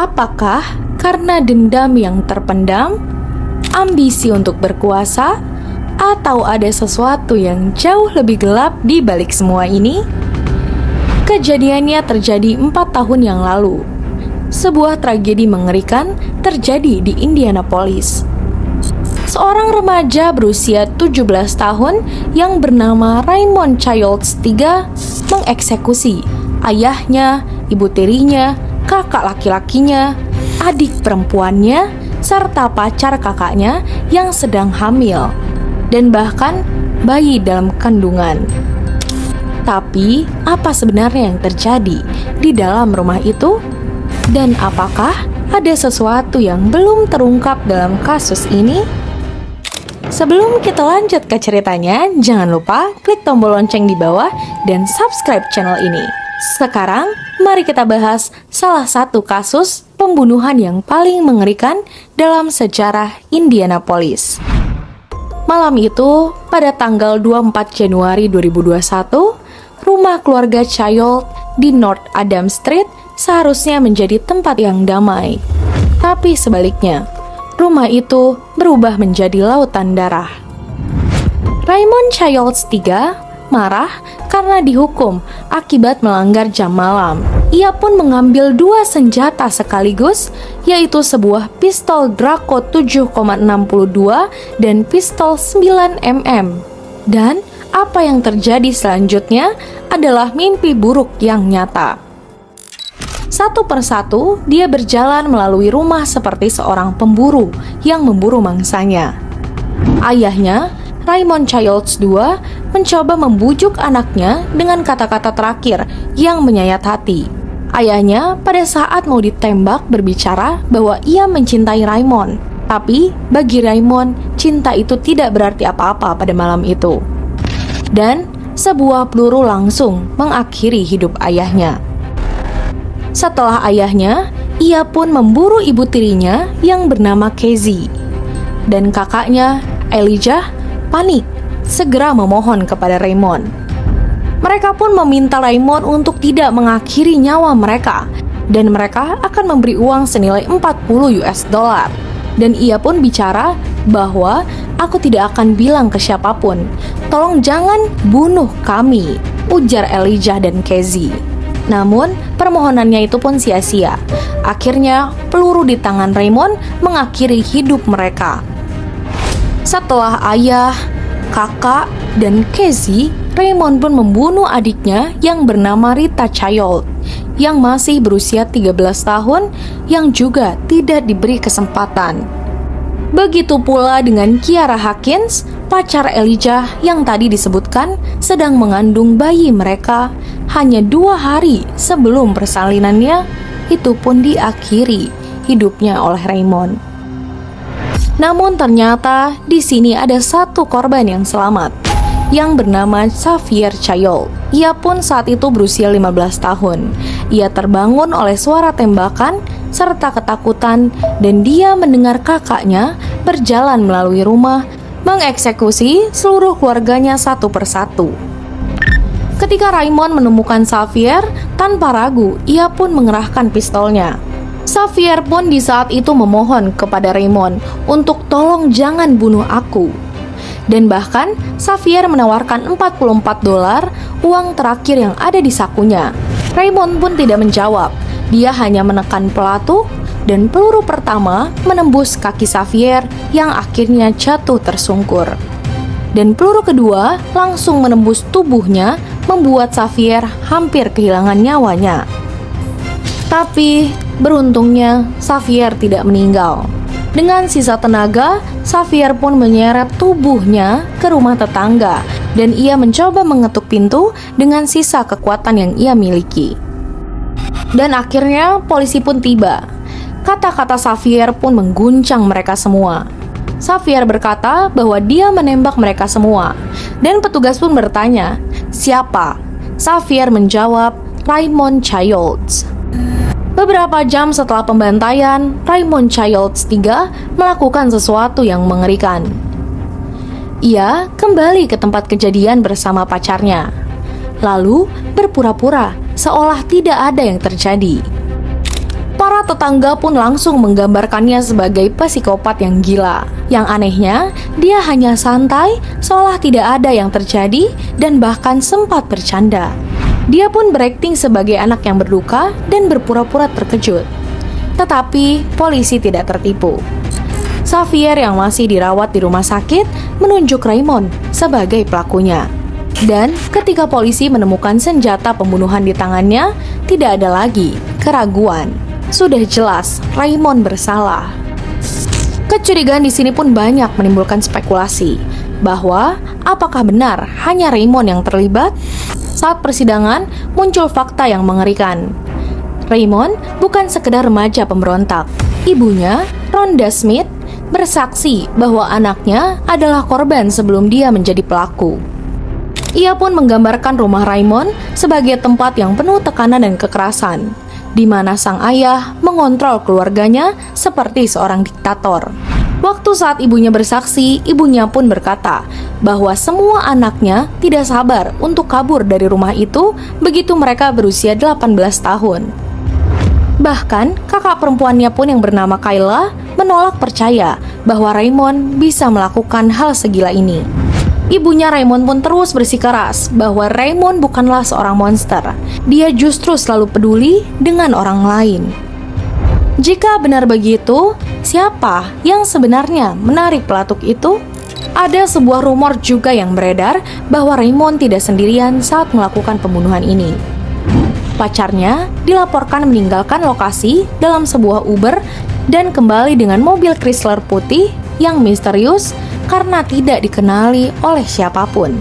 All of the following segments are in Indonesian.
Apakah karena dendam yang terpendam, ambisi untuk berkuasa, atau ada sesuatu yang jauh lebih gelap di balik semua ini? Kejadiannya terjadi 4 tahun yang lalu. Sebuah tragedi mengerikan terjadi di Indianapolis. Seorang remaja berusia 17 tahun yang bernama Raymond Childs III mengeksekusi ayahnya, ibu tirinya, kakak laki-lakinya, adik perempuannya, serta pacar kakaknya yang sedang hamil, dan bahkan bayi dalam kandungan. Tapi, apa sebenarnya yang terjadi di dalam rumah itu? Dan apakah ada sesuatu yang belum terungkap dalam kasus ini? Sebelum kita lanjut ke ceritanya, jangan lupa klik tombol lonceng di bawah dan subscribe channel ini. Sekarang, mari kita bahas salah satu kasus pembunuhan yang paling mengerikan dalam sejarah Indianapolis. Malam itu, pada tanggal 24 Januari 2021, rumah keluarga Child di North Adams Street seharusnya menjadi tempat yang damai. Tapi sebaliknya, rumah itu berubah menjadi lautan darah. Raymond Childs III marah karena dihukum akibat melanggar jam malam. Ia pun mengambil 2 senjata sekaligus, yaitu sebuah pistol Draco 7,62 dan pistol 9mm. Dan apa yang terjadi selanjutnya adalah mimpi buruk yang nyata. Satu persatu, dia berjalan melalui rumah seperti seorang pemburu yang memburu mangsanya. Ayahnya, Raymond Childs II, mencoba membujuk anaknya dengan kata-kata terakhir yang menyayat hati. Ayahnya pada saat mau ditembak berbicara bahwa ia mencintai Raymond. Tapi bagi Raymond, cinta itu tidak berarti apa-apa pada malam itu. Dan sebuah peluru langsung mengakhiri hidup ayahnya. Setelah ayahnya, ia pun memburu ibu tirinya yang bernama Casey. Dan kakaknya, Elijah, panik, segera memohon kepada Raymond. Mereka pun meminta Raymond untuk tidak mengakhiri nyawa mereka, dan mereka akan memberi uang senilai $40. Dan ia pun bicara bahwa aku tidak akan bilang ke siapapun. Tolong jangan bunuh kami, ujar Elijah dan Casey. Namun, permohonannya itu pun sia-sia. Akhirnya, peluru di tangan Raymond mengakhiri hidup mereka. Setelah ayah, kakak, dan Casey, Raymond pun membunuh adiknya yang bernama Rita Child, yang masih berusia 13 tahun, yang juga tidak diberi kesempatan. Begitu pula dengan Kiara Hawkins, pacar Elijah yang tadi disebutkan sedang mengandung bayi mereka hanya 2 hari sebelum persalinannya, itu pun diakhiri hidupnya oleh Raymond. Namun ternyata di sini ada satu korban yang selamat, yang bernama Xavier Child. Ia pun saat itu berusia 15 tahun. Ia terbangun oleh suara tembakan serta ketakutan, dan dia mendengar kakaknya berjalan melalui rumah mengeksekusi seluruh keluarganya satu persatu. Ketika Raymond menemukan Xavier, tanpa ragu ia pun mengerahkan pistolnya. Xavier pun di saat itu memohon kepada Raymond untuk tolong jangan bunuh aku. Dan bahkan Xavier menawarkan $44 uang terakhir yang ada di sakunya. Raymond pun tidak menjawab. Dia hanya menekan pelatuk dan peluru pertama menembus kaki Xavier yang akhirnya jatuh tersungkur. Dan peluru kedua langsung menembus tubuhnya, membuat Xavier hampir kehilangan nyawanya. Tapi beruntungnya Xavier tidak meninggal. Dengan sisa tenaga, Xavier pun menyeret tubuhnya ke rumah tetangga dan ia mencoba mengetuk pintu dengan sisa kekuatan yang ia miliki. Dan akhirnya polisi pun tiba. Kata-kata Xavier pun mengguncang mereka semua. Xavier berkata bahwa dia menembak mereka semua. Dan petugas pun bertanya, siapa? Xavier menjawab, Raymond Childs. Beberapa jam setelah pembantaian, Raymond Childs III melakukan sesuatu yang mengerikan. Ia kembali ke tempat kejadian bersama pacarnya, lalu berpura-pura seolah tidak ada yang terjadi. Para Para tetangga pun langsung menggambarkannya sebagai psikopat yang gila. Yang anehnya, dia hanya santai, seolah tidak ada yang terjadi, dan bahkan sempat bercanda. Dia pun berakting sebagai anak yang berduka dan berpura-pura terkejut. Tetapi, polisi tidak tertipu. Xavier yang masih dirawat di rumah sakit menunjuk Raymond sebagai pelakunya. Dan ketika polisi menemukan senjata pembunuhan di tangannya, tidak ada lagi keraguan. Sudah jelas Raymond bersalah. Kecurigaan di sini pun banyak menimbulkan spekulasi bahwa apakah benar hanya Raymond yang terlibat? Saat persidangan muncul fakta yang mengerikan. Raymond bukan sekedar remaja pemberontak. Ibunya, Rhonda Smith, bersaksi bahwa anaknya adalah korban sebelum dia menjadi pelaku. Ia pun menggambarkan rumah Raymond sebagai tempat yang penuh tekanan dan kekerasan, di mana sang ayah mengontrol keluarganya seperti seorang diktator. Waktu saat ibunya bersaksi, ibunya pun berkata bahwa semua anaknya tidak sabar untuk kabur dari rumah itu begitu mereka berusia 18 tahun. Bahkan, kakak perempuannya pun yang bernama Kayla menolak percaya bahwa Raymond bisa melakukan hal segila ini. Ibunya Raymond pun terus bersikeras bahwa Raymond bukanlah seorang monster. Dia justru selalu peduli dengan orang lain. Jika benar begitu, siapa yang sebenarnya menarik pelatuk itu? Ada sebuah rumor juga yang beredar bahwa Raymond tidak sendirian saat melakukan pembunuhan ini. Pacarnya dilaporkan meninggalkan lokasi dalam sebuah Uber dan kembali dengan mobil Chrysler putih yang misterius karena tidak dikenali oleh siapapun.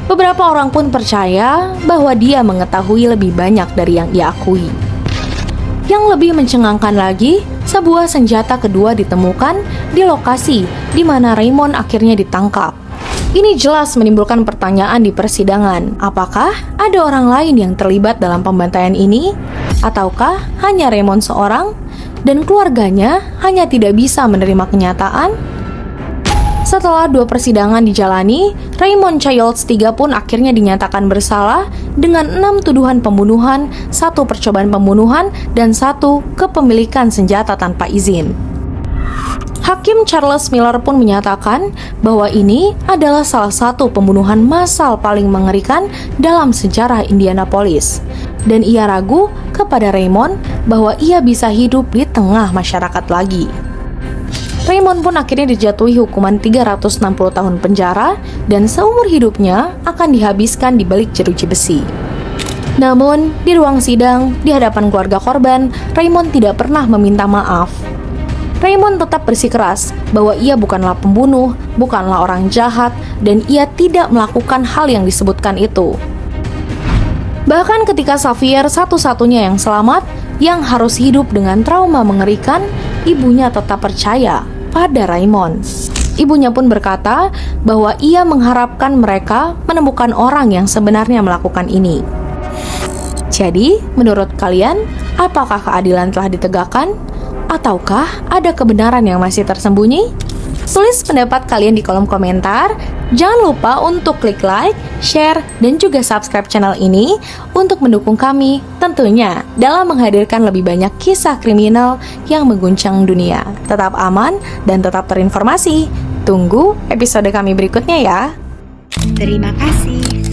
Beberapa orang pun percaya bahwa dia mengetahui lebih banyak dari yang ia akui. Yang lebih mencengangkan lagi, sebuah senjata kedua ditemukan di lokasi di mana Raymond akhirnya ditangkap. Ini jelas menimbulkan pertanyaan di persidangan. Apakah ada orang lain yang terlibat dalam pembantaian ini? Ataukah hanya Raymond seorang dan keluarganya hanya tidak bisa menerima kenyataan? Setelah 2 persidangan dijalani, Raymond Childs III pun akhirnya dinyatakan bersalah dengan 6 tuduhan pembunuhan, 1 percobaan pembunuhan, dan 1 kepemilikan senjata tanpa izin. Hakim Charles Miller pun menyatakan bahwa ini adalah salah satu pembunuhan massal paling mengerikan dalam sejarah Indianapolis. Dan ia ragu kepada Raymond bahwa ia bisa hidup di tengah masyarakat lagi. Raymond pun akhirnya dijatuhi hukuman 360 tahun penjara dan seumur hidupnya akan dihabiskan di balik jeruji besi. Namun, di ruang sidang, di hadapan keluarga korban, Raymond tidak pernah meminta maaf. Raymond tetap bersikeras bahwa ia bukanlah pembunuh, bukanlah orang jahat, dan ia tidak melakukan hal yang disebutkan itu. Bahkan ketika Xavier satu-satunya yang selamat, yang harus hidup dengan trauma mengerikan, ibunya tetap percaya pada Raymond. Ibunya pun berkata bahwa ia mengharapkan mereka menemukan orang yang sebenarnya melakukan ini. Jadi, menurut kalian, apakah keadilan telah ditegakkan? Ataukah ada kebenaran yang masih tersembunyi? Tulis pendapat kalian di kolom komentar. Jangan lupa untuk klik like, share, dan juga subscribe channel ini untuk mendukung kami tentunya dalam menghadirkan lebih banyak kisah kriminal yang mengguncang dunia. Tetap aman dan tetap terinformasi. Tunggu episode kami berikutnya ya. Terima kasih.